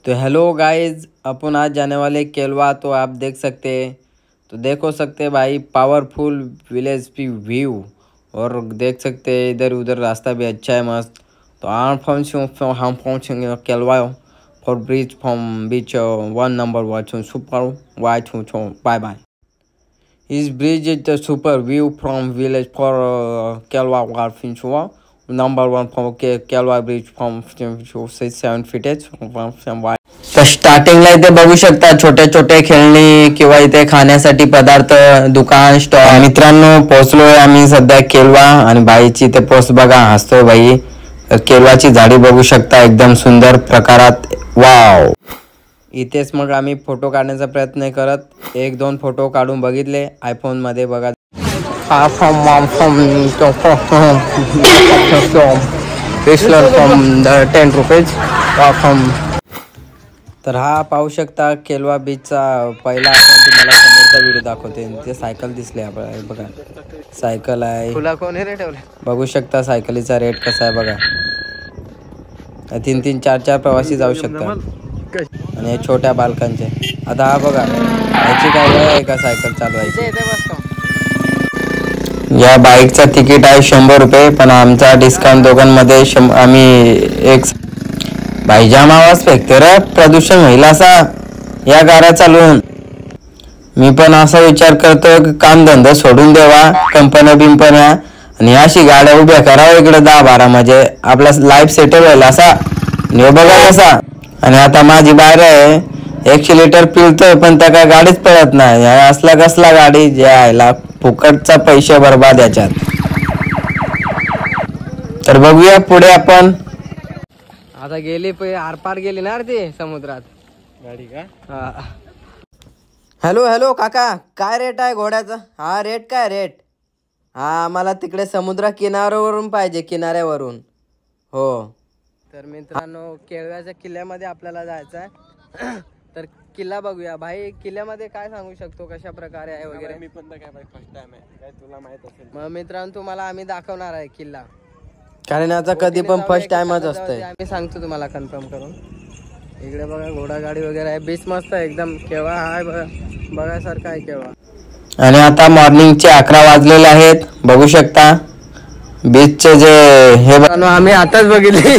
तो hello guys, अपन आज जाने वाले केलवा। तो आप देख सकते हैं, तो देखो सकते हैं भाई, पावरफुल विलेज की व्यू। और देख सकते हैं इधर उधर रास्ता भी अच्छा है, मस्त। तो हम पहुँचेंगे Kelva for bridge from beach 1 number watch super white bye bye. His bridge is the super view from village for Kelwa Warfinchua. Number 1 from Kelwa bridge from 7 feet from white. तर स्टार्टिंगला इथे बघू शकता छोटे छोटे खेळणी किंवा इथे खाण्यासाठी पदार्थ दुकान स्टॉल। मित्रांनो, पोहोचलोय आम्ही सध्या केलवा आणि बाईची इथे पोस्ट बघा, हसतोय बाई। केलवाची झाडी बघू शकता, एकदम सुंदर प्रकारात। वाव, इथेच मग आम्ही फोटो काढण्याचा प्रयत्न करत 1-2 फोटो काढून बघितले आयफोन मध्ये बघा। तर हा पाहू शकता केलवा बीचचा पहिला। आपण तुम्हाला समोरचा व्हिडिओ दाखवते, ते सायकल दिसले आपल्याला बघा, सायकल आहे। तुला कोणी रेट बघू शकता, सायकलीचा रेट कसा आहे बघा। 3-3, 4-4 प्रवासी जाऊ शकतात आणि छोट्या बालकांचे। आता हा बघा, याची काय वेळ आहे का सायकल चालवायची। या बाईकचा तिकीट आहे 100 रुपये, पण आमचा डिस्काउंट दोघांमध्ये आम्ही एक भाईजाम आवाज फेकते रे, प्रदूषण होईल असा या गाड्या चालवून। मी पण असा विचार करतो की काम धंदा सोडून देवा, कंपन्या बिंपन्या, आणि अशी गाड्या उभ्या करावं इकडे 10-12 म्हणजे आपला लाईफ सेटल होईल असा। ने बघा कसा। आणि आता माझी बाहेर आहे, 100 लिटर पिळतोय पण त्या काय गाडीच पळत नाही। असला कसला गाडी जायला, फुकटचा पैसे बर्बाद याच्यात। तर बघूया पुढे आपण। आता गेली आरपार गेली ना रे समुद्रात गाडी का। हॅलो हॅलो काका, काय रेट आहे घोड्याचा। हा रेट काय रेट। हा आम्हाला तिकडे समुद्र किनाऱ्यावरून पाहिजे, किनाऱ्यावरून। हो तर मित्रांनो, केळव्याच्या किल्ल्यामध्ये आपल्याला जायचं आहे। तर किल्ला बघूया भाई, किल्ल्यामध्ये काय सांगू शकतो, कशा प्रकारे आहे वगैरे। मी पण काय फर्स्ट टाइम आहे, काय तुला माहित असेल। मग मित्रांनो, तुम्हाला आम्ही दाखवणार आहे किल्ला, कारण याचा कधी पण फर्स्ट टाइमच असतंय। आम्ही सांगतो तुम्हाला कन्फर्म करून। इकडे बघा घोडागाडी वगैरे आहे, बीच मस्त आहे एकदम। केव्हा आहे बघा, बघायसारखं आहे केव्हा। आणि आता मॉर्निंगचे 11 वाजलेले आहेत, बघू शकता बीचचे जे हे आम्ही आताच बघितली।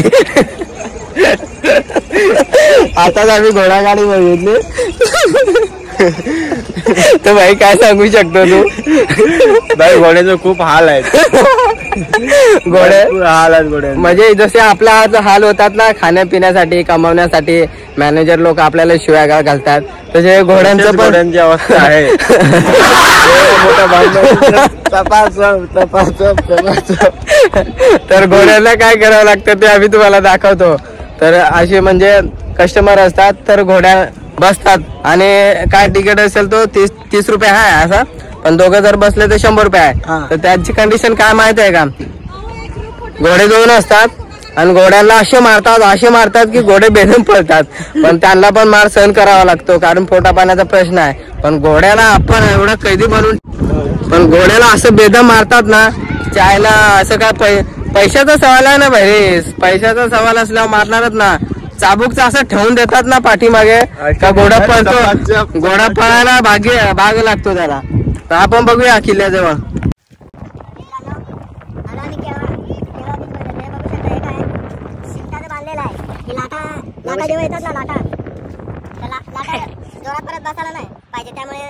आताच आम्ही घोडागाडी बघितली। तर भाई काय सांगू शकतो तू। भाई घोड्याचं खूप हाल आहेत। हाल आहेत घोड्या, म्हणजे जसे आपला आज हाल होतात ना खाण्यापिण्यासाठी, कमावण्यासाठी मॅनेजर लोक आपल्याला शिव्या घालतात, तसे घोड्यांचं पण घोड्यांची अवस्था आहे। तर घोड्याला काय करावं लागतं ते आम्ही तुम्हाला दाखवतो। तर असे म्हणजे कस्टमर असतात, तर घोड्या बसतात आणि काय तिकीट असेल तो 30 रुपये आहे असा, पण दोघं जर बसले तर 100 रुपये आहे। तर त्याची कंडिशन काय माहित आहे का, घोडे 2 असतात आणि घोड्यांना असे मारतात की घोडे बेदम पळतात, पण त्यांना पण मार सहन करावा लागतो, कारण पोटा पाण्याचा प्रश्न आहे। पण घोड्याला आपण एवढं कैदी बनवून, पण घोड्याला असं बेदम मारतात ना, चायला असं काय पैशाचा सवाल आहे ना भाई, पैशाचा सवाल असल्यावर मारणारच ना। चाबूकचा असं ठेवून देतात ना पाठीमागे का घोडा पळतो, घोडा पळायला भाग लागतो त्याला। तर आपण बघूया किल्ल्याजवळ। लाटा जेव्हा येतात ना, लाटा जोरात परत बसायला नाही पाहिजे, त्यामुळे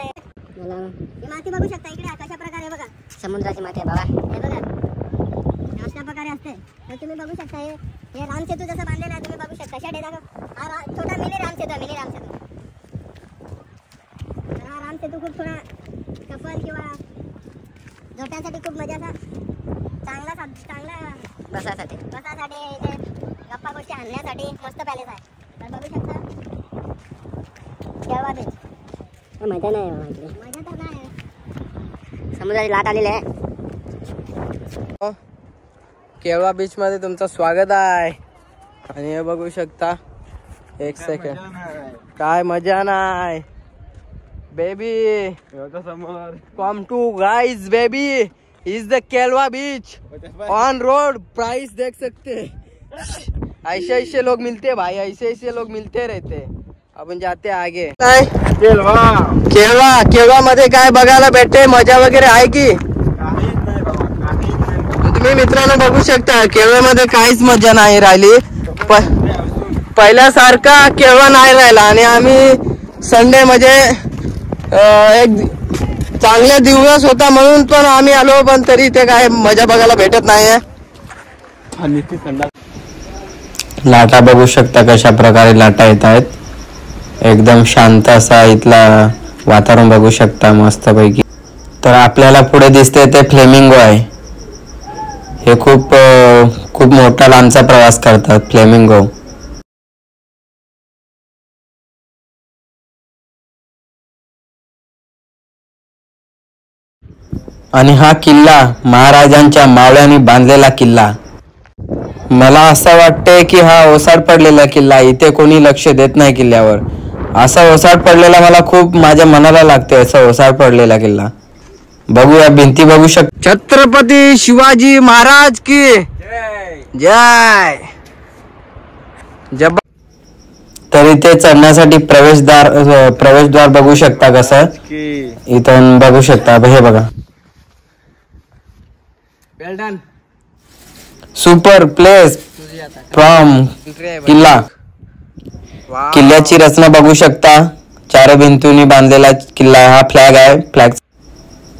माती बघू शकता इकडे कशा प्रकारे बघा, समुद्राची माती बघा, हे बघा अशा प्रकारे असते। तर तुम्ही बघू शकता हे राम सेतू जसं बांधलेला आहे, तुम्ही बघू शकता हा छोटा मिनी राम सेतू आहे, तर हा राम सेतू खूप थोडा कपल किंवा झोट्यांसाठी खूप म्हणजे असा चांगला बसासाठी गप्पा गोष्टी आणण्यासाठी मस्त पॅलेस आहे। तर बघू शकता केळवा बीच, मजा नाही मजा तर नाही, समुद्राची लाट आलेली आहे। केळवा बीच मध्ये तुमचं स्वागत आहे। आणि हे बघू शकता, 1 सेकंड, काय मजा नाही baby. Come to guys baby, is the Kelva beach on road. Price देख सकते ऐसे ऐसे लोग मिलते हैं भाई, ऐसे ऐसे लोग मिलते रहते। आपण जाते आगे। केळवा मध्ये काय बघायला भेटते, मजा वगैरे आहे की? तुम्ही मित्रांनो बघू शकता केळव्यामध्ये काहीच मजा नाही राहिली। पहिल्यासारखा केळवा नाही राहिला आणि आम्ही संडे म्हणजे एक चांगला दिवस होता म्हणून पण आम्ही आलो, पण तरी ते काय मजा बघायला भेटत नाहीये। लाटा बघू शकता कशा प्रकारे लाटा येत आहेत, एकदम शांत असा इथला वातावरण बघू शकता मस्त पैकी। तर आपल्याला पुढे दिसते ते फ्लेमिंगो आहे। हे खूप खूप मोठा लांबचा प्रवास करतात फ्लेमिंगो। आणि हा किल्ला महाराजांच्या मावळ्यांनी बांधलेला किल्ला। मला असं वाटतंय की हा ओसाड पडलेला किल्ला, इथे कोणी लक्ष देत नाही किल्ल्यावर। असा ओसाड पडलेला मला खूप माझ्या मनाला लागते, असा ओसाड पडलेला किल्ला। बघूया भिंती बघू छत्रपती शिवाजी महाराज की जय। जब तर इथे चढण्यासाठी प्रवेशद्वार बघू शकता कसं, इथून बघू शकता हे बघा। सुपर प्लेस फ्रॉम किल्ला। किल्ल्याची रचना बघू शकता, चार भिंतींनी बांधलेला किल्ला। हा फ्लॅग आहे, फ्लॅग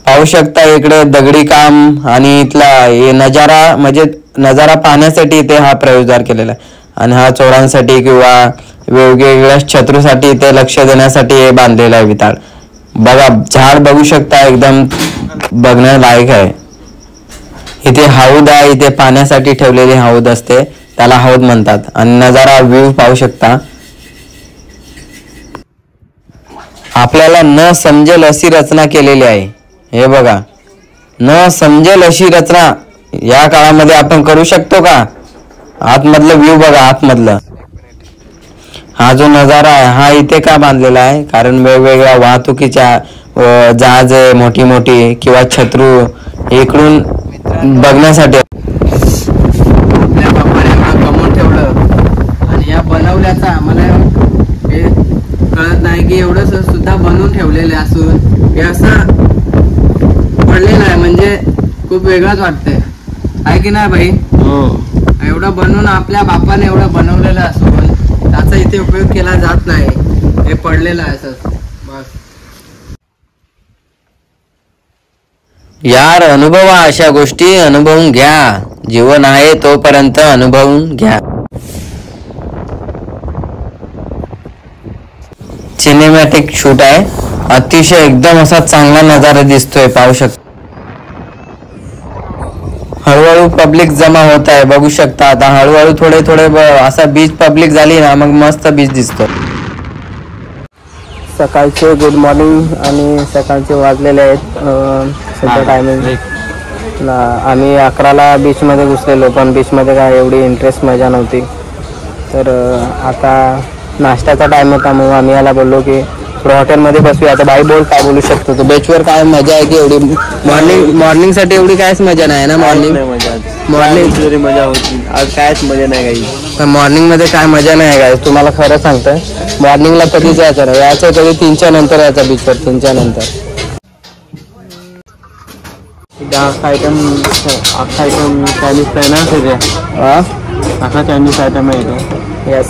पाहू शकता इकडे दगडी काम आणि इथला हे नजारा, म्हणजे नजारा पाहण्यासाठी इथे हा प्रवेशद्वार केलेला आहे। आणि हा चोरांसाठी किंवा वेगवेगळ्या शत्रूसाठी इथे लक्ष देण्यासाठी हे बांधलेलं आहे विताळ। बघा झाड बघू शकता, एकदम बघण्यालायक आहे। इथे हौद आहे, इथे पाण्यासाठी ठेवलेली हौद असते, त्याला हौद म्हणतात। आणि नजारा व्ह्यू पाहू शकता। आपल्याला न समजेल अशी रचना केलेली आहे, हे बघा। न समजेल अशी रचना या काळामध्ये आपण करू शकतो का? आतमधलं व्ह्यू बघा, आतमधलं हा जो नजारा आहे हा इथे का बांधलेला आहे, कारण वेगवेगळ्या वाहतुकीच्या जहाज मोठी मोठी किंवा शत्रू इकडून बघण्यासाठी। आपल्या बापाने एवढं कमवून ठेवलं आणि या बनवल्याचा मला हे कळत नाही की एवढं सुद्धा बनवून ठेवलेलं असून हे असं पडलेलं आहे, म्हणजे खूप वेगळंच वाटतंय, आहे की नाही भाई? एवढं बनवून आपल्या बापाने एवढं बनवलेलं असून त्याचा इथे उपयोग केला जात नाही, हे पडलेलं आहे असं बस। यार अनुभवा, अशा गोष्टी अनुभवून घ्या, जीवन आहे तोपर्यंत अनुभवून घ्या। सिनेमॅटिक शूट आहे, अतिशय एकदम असा चांगला नजारा दिसतोय, पाहू शकता। हळूहळू पब्लिक जमा होत आहे, बघू शकता। आता हळूहळू थोडे थोडे असा बीच पब्लिक झाली ना, मग मस्त बीच दिसतो। सकाळचे गुड मॉर्निंग आणि सकाळचे वाजलेले आहेत सध्या टायमिंग। आम्ही 11ला बीचमध्ये घुसलेलो, पण बीचमध्ये काय एवढी इंटरेस्ट मजा नव्हती। तर आता नाश्त्याचा टाइम होता, मग आम्ही याला बोललो की थोडं हॉटेलमध्ये बसूया। आता बाई बोल, काय बोलू शकतो तू? बीचवर काय मजा आहे की एवढी? मॉर्निंग साठी एवढी कायच मजा नाही ना? मॉर्निंग मजा होती, आज कायच मजा नाही काही। मॉर्निंग मध्ये काय मजा नाही काय, तुम्हाला खरं सांगतोय। मॉर्निंगला कधीच यायचं नाही, यायचं कधी 3च्या नंतर यायचा बीचवर, 3च्या नंतर। अख्खा आयटम चायनीज आहे ना सध्या? अख्खा चायनीज आयटम आहे इथे। यस।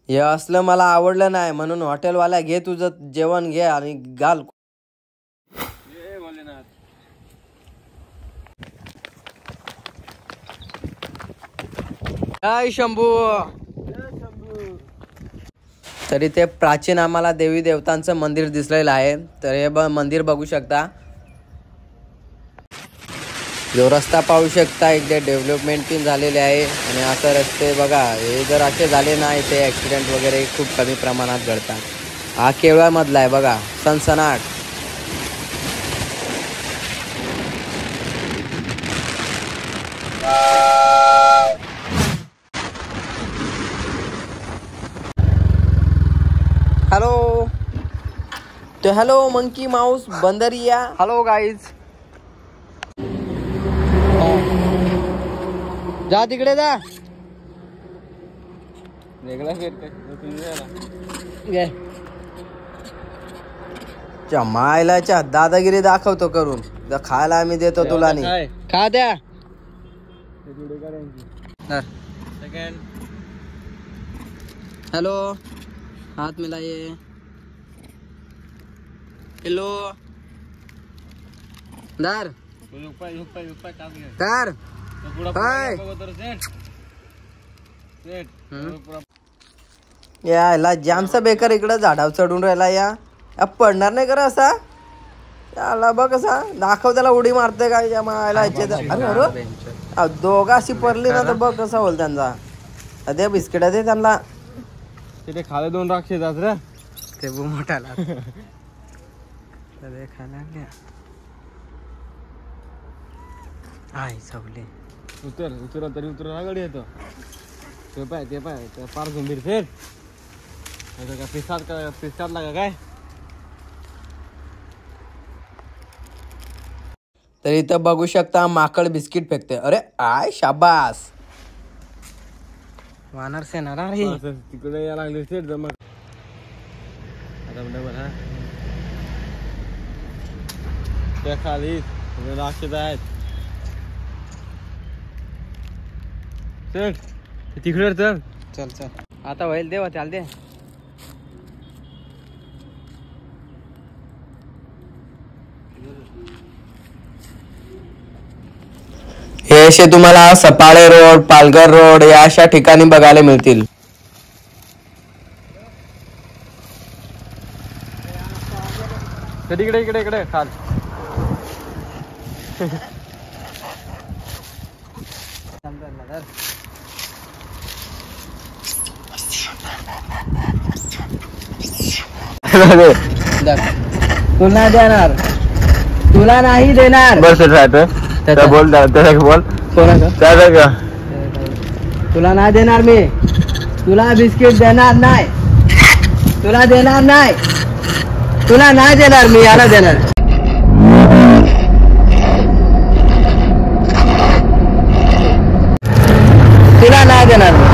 हे असलं मला आवडलं नाही, म्हणून हॉटेलवाला घे तुझं जेवण घे आणि घाल। जय शंभू। तरी ते प्राचीन आम्हाला देवी देवतांचं मंदिर दिसलेलं आहे, तर हे मंदिर बघू शकता। जो रस्ता पाहू शकता इथे डेव्हलपमेंट पण झालेले आहे, आणि आता रस्ते बघा, हे जर असे झाले ना इथे ॲक्सिडेंट वगैरे खूप कमी प्रमाणात घडतात। हा केळव्यामधला आहे बघा, सनसनाट। हेलो तो हेलो मंकी माउस बंदरिया. Hello guys. जा तिकडे जा. वेगळा फिरते मायलाच्या दादागिरी दाखवतो करून. खायला आम्ही देतो तुला नाही. खा द्या. हेलो हाथ मिलाइए. हेलो दार दार याला जामचा बेकार इकडं झाडावर चढून राहिला. या पडणार नाही करा असा. याला बघ कसा दाखव त्याला उडी मारते काय या मायला. अरे दोघा अशी पडली ना तर बघ कसा होईल त्यांचा. ते बिस्किट दे त्यांना. तिथे खाले 2 राक्षस आहेत रे. ते मोठाला आय सावले. उतर तरी उतर गाडी येतो. ते पाय पार गंभीर फेर का पिसात लागा काय. तर इथं बघू शकता माकड बिस्किट फेकते. अरे आय शाबास. वानर सेना तिकडे या लागले सेट जमा. आता डबल हा त्या खाली राक्षस आहेत. सेट तिकडे चल. आता होईल देवा चाल दे. हे असे तुम्हाला सपाळे रोड, पालघर रोड या अशा ठिकाणी बघायला मिळतील. इकडे खाल. तुला देणार. तुला नाही देणार. बस राहत बोल बोल. का तुला नाही देणार मी. तुला बिस्किट देणार नाही. तुला देणार नाही. तुला नाही देणार मी. याला देणार. तुला नाही देणार मी.